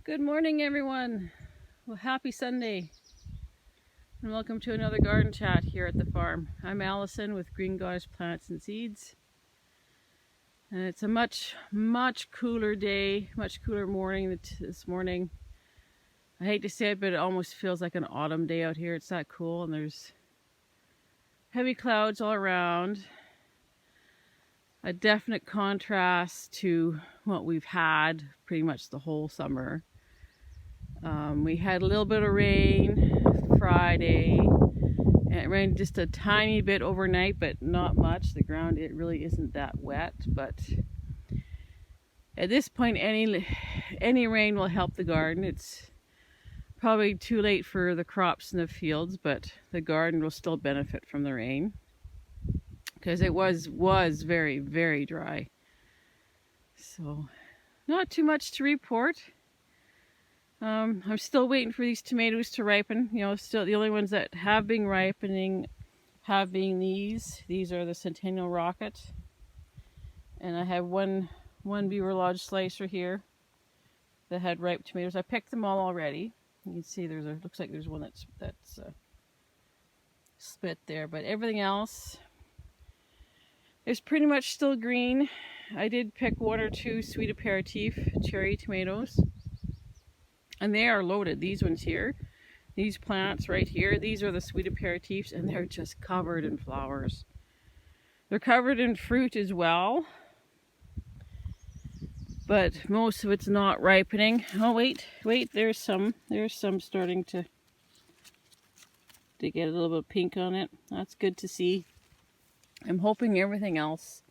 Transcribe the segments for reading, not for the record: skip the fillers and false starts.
Good morning, everyone. Well, happy Sunday, and welcome to another garden chat here at the farm. I'm Allison with Green Goddess Plants and Seeds, and it's a much cooler day, much cooler morning this morning. I hate to say it, but it almost feels like an autumn day out here. It's that cool, and there's heavy clouds all around. A definite contrast to what we've had pretty much the whole summer. We had a little bit of rain Friday, and it rained just a tiny bit overnight, but not much. The ground, it really isn't that wet, but at this point any rain will help the garden. It's probably too late for the crops in the fields, but the garden will still benefit from the rain because it was very dry. So not too much to report. I'm still waiting for these tomatoes to ripen. You know, still the only ones that have been ripening have been these. These are the Centennial Rocket. And I have one Beaver Lodge slicer here that had ripe tomatoes. I picked them all already. You can see looks like there's one that's split there, but everything else is pretty much still green. I did pick one or two sweet aperitif cherry tomatoes. And they are loaded. These ones here, these plants right here, these are the sweet aperitifs, and they're just covered in flowers. They're covered in fruit as well, but most of it's not ripening. Oh wait, there's some starting to get a little bit of pink on it. That's good to see. I'm hoping everything else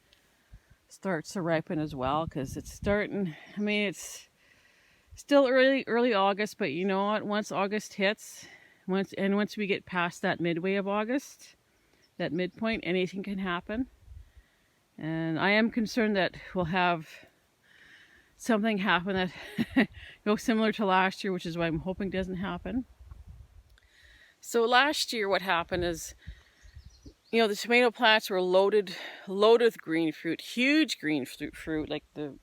starts to ripen as well, because it's starting. I mean, it's still early August, but you know what? Once August hits, once we get past that midway of August, that midpoint, anything can happen. And I am concerned that we'll have something happen that goes similar to last year, which is why I'm hoping doesn't happen. So last year what happened is, you know, the tomato plants were loaded with green fruit, huge green fruit, like the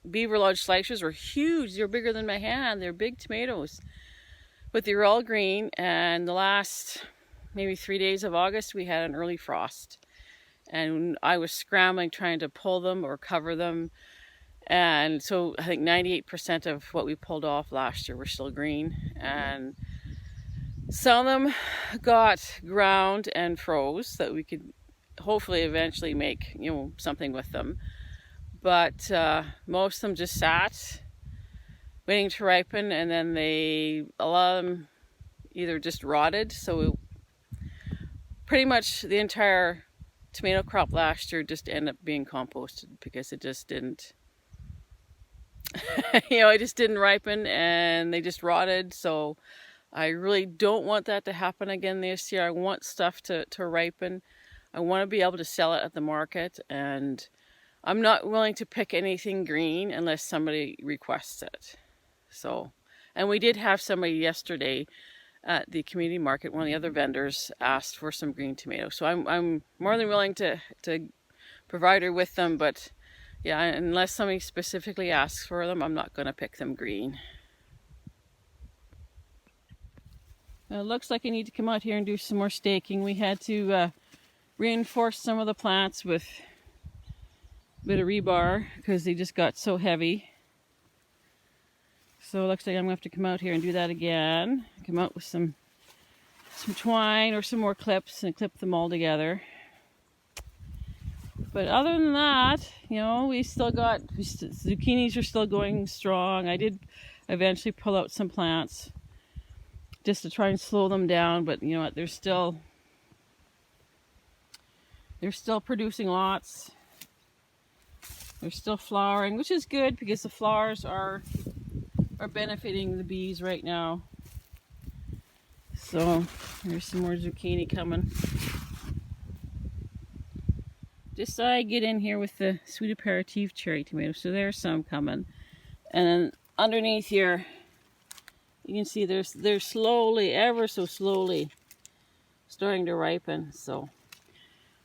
Beaver Lodge slicers were huge. They were bigger than my hand. They're big tomatoes, but they were all green. And the last maybe 3 days of August, we had an early frost, and I was scrambling trying to pull them or cover them. And so I think 98% of what we pulled off last year were still green, and some of them got ground and froze that we could hopefully eventually make, you know, something with them. But most of them just sat waiting to ripen, and then a lot of them either just rotted. So pretty much the entire tomato crop last year just ended up being composted because it just didn't, you know, it just didn't ripen and they just rotted. So I really don't want that to happen again this year. I want stuff to ripen. I want to be able to sell it at the market, and I'm not willing to pick anything green unless somebody requests it. So, and we did have somebody yesterday at the community market, one of the other vendors asked for some green tomatoes. So I'm more than willing to provide her with them, but yeah, unless somebody specifically asks for them, I'm not going to pick them green. It looks like I need to come out here and do some more staking. We had to reinforce some of the plants with bit of rebar because they just got so heavy. So it looks like I'm gonna have to come out here and do that again. Come out with some twine or some more clips and clip them all together. But other than that, you know, zucchinis are still going strong. I did eventually pull out some plants just to try and slow them down, but you know what, they're still producing lots. They're still flowering, which is good because the flowers are benefiting the bees right now. So there's some more zucchini coming. Just thought I'd get in here with the sweet aperitif cherry tomatoes. So there's some coming. And then underneath here, you can see they're slowly, ever so slowly, starting to ripen. So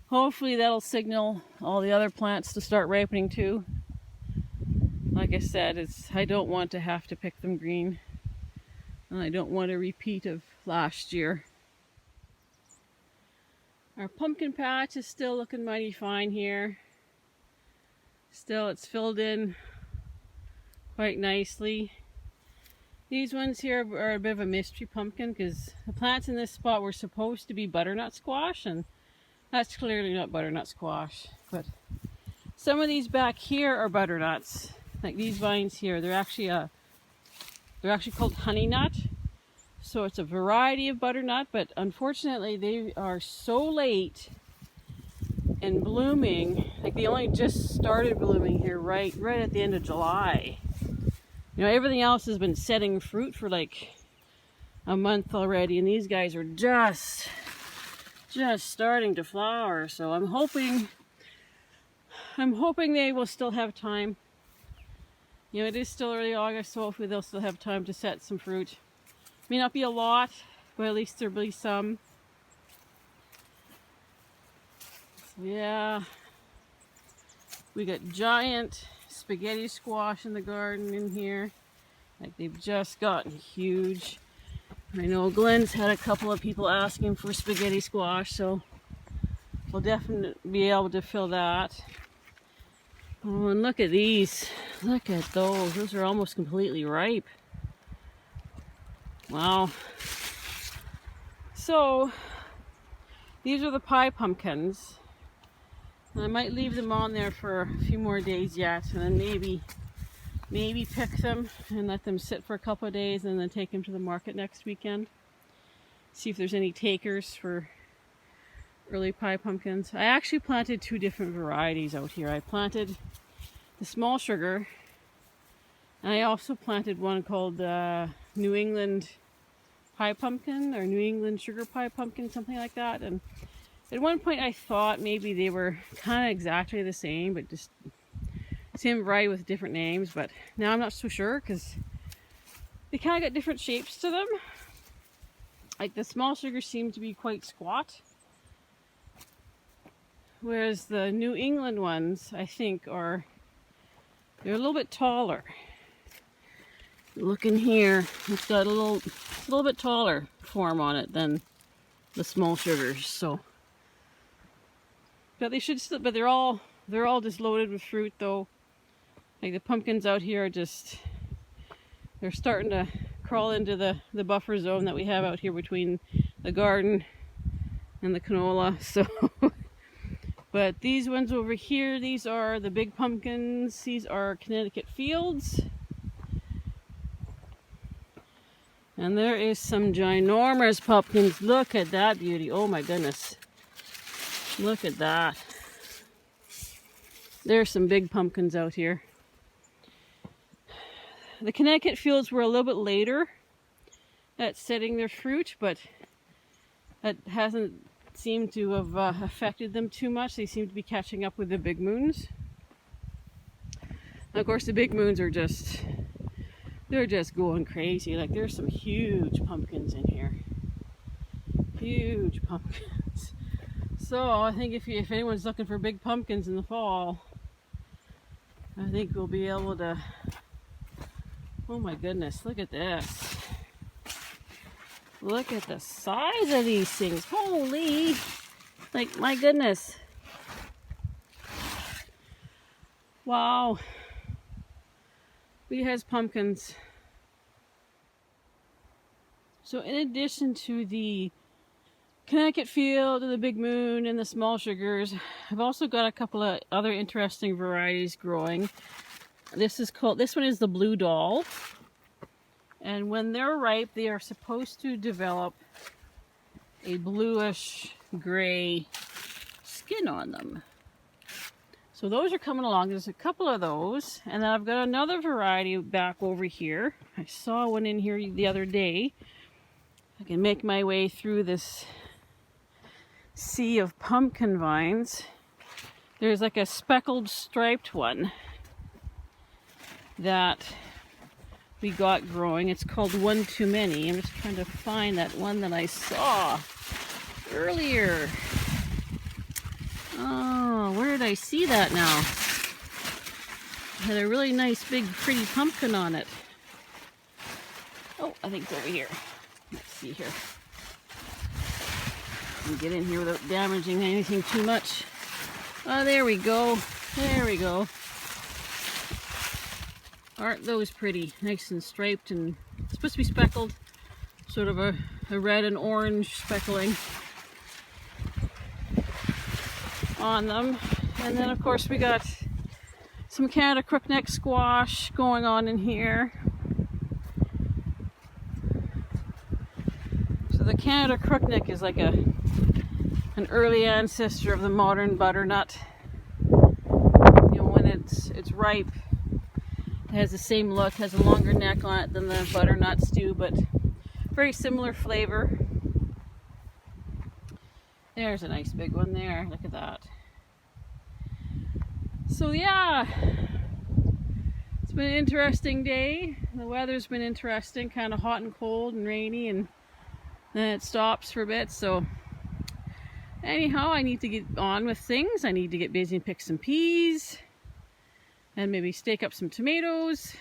hopefully that'll signal all the other plants to start ripening too. Like like I said, I don't want to have to pick them green. And I don't want a repeat of last year. Our pumpkin patch is still looking mighty fine here. Still, it's filled in quite nicely. These ones here are a bit of a mystery pumpkin because the plants in this spot were supposed to be butternut squash, and that's clearly not butternut squash. But some of these back here are butternuts, like these vines here. They're actually called honey nut. So it's a variety of butternut, but unfortunately they are so late in blooming. Like they only just started blooming here right at the end of July. You know, everything else has been setting fruit for like a month already, and these guys are just starting to flower. So I'm hoping they will still have time. You know, it is still early August, so hopefully they'll still have time to set some fruit. May not be a lot, but at least there'll be some. So yeah, we got giant spaghetti squash in the garden in here. Like they've just gotten huge. I know Glenn's had a couple of people asking for spaghetti squash, so we'll definitely be able to fill that. Oh, and look at these. Look at those. Those are almost completely ripe. Wow. So, these are the pie pumpkins. I might leave them on there for a few more days yet, and then maybe pick them and let them sit for a couple of days and then take them to the market next weekend. See if there's any takers for early pie pumpkins. I actually planted two different varieties out here. I planted the small sugar, and I also planted one called New England pie pumpkin, or New England sugar pie pumpkin, something like that. And at one point I thought maybe they were kind of exactly the same, but just same variety with different names. But now I'm not so sure because they kind of got different shapes to them. Like the small sugar seems to be quite squat, whereas the New England ones, I think, they're a little bit taller. Look in here, it's got a little bit taller form on it than the small sugars. So, but they should still, but they're all just loaded with fruit though. Like the pumpkins out here they're starting to crawl into the buffer zone that we have out here between the garden and the canola. So, but these ones over here, these are the big pumpkins. These are Connecticut Fields. And there is some ginormous pumpkins. Look at that beauty. Oh my goodness. Look at that. There's some big pumpkins out here. The Connecticut Fields were a little bit later at setting their fruit, but that hasn't seemed to have affected them too much. They seem to be catching up with the big moons. And of course, the big moons are they're just going crazy. Like there's some huge pumpkins in here. Huge pumpkins. So I think if anyone's looking for big pumpkins in the fall, I think we'll be able to. Oh my goodness, look at this. Look at the size of these things. Holy, like my goodness. Wow. We has pumpkins. So in addition to the Connecticut Field and the Big Moon and the small sugars, I've also got a couple of other interesting varieties growing. This one is the Blue Doll. And when they're ripe, they are supposed to develop a bluish gray skin on them. So those are coming along. There's a couple of those. And then I've got another variety back over here. I saw one in here the other day. I can make my way through this sea of pumpkin vines. There's like a speckled striped one that we got growing. It's called One Too Many. I'm just trying to find that one that I saw earlier. Oh, where did I see that now? Had a really nice big pretty pumpkin on it. Oh, I think it's over here. Let's see here. Let me get in here without damaging anything too much. Oh, there we go. There we go. Aren't those pretty? Nice and striped, and it's supposed to be speckled. Sort of a red and orange speckling on them. And then of course we got some Canada crookneck squash going on in here. So the Canada crookneck is like an early ancestor of the modern butternut. You know, when it's ripe, it has the same look, has a longer neck on it than the butternuts do, but very similar flavor. There's a nice big one there. Look at that. So yeah, it's been an interesting day. The weather's been interesting, kind of hot and cold and rainy, and then it stops for a bit. So anyhow, I need to get on with things. I need to get busy and pick some peas and maybe stake up some tomatoes.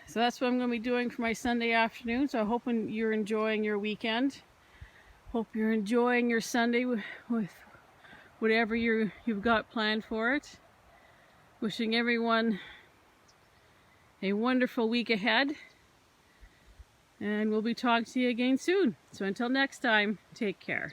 So that's what I'm going to be doing for my Sunday afternoon. So I hope you're enjoying your weekend. Hope you're enjoying your Sunday with whatever you've got planned for it. Wishing everyone a wonderful week ahead. And we'll be talking to you again soon. So until next time, take care.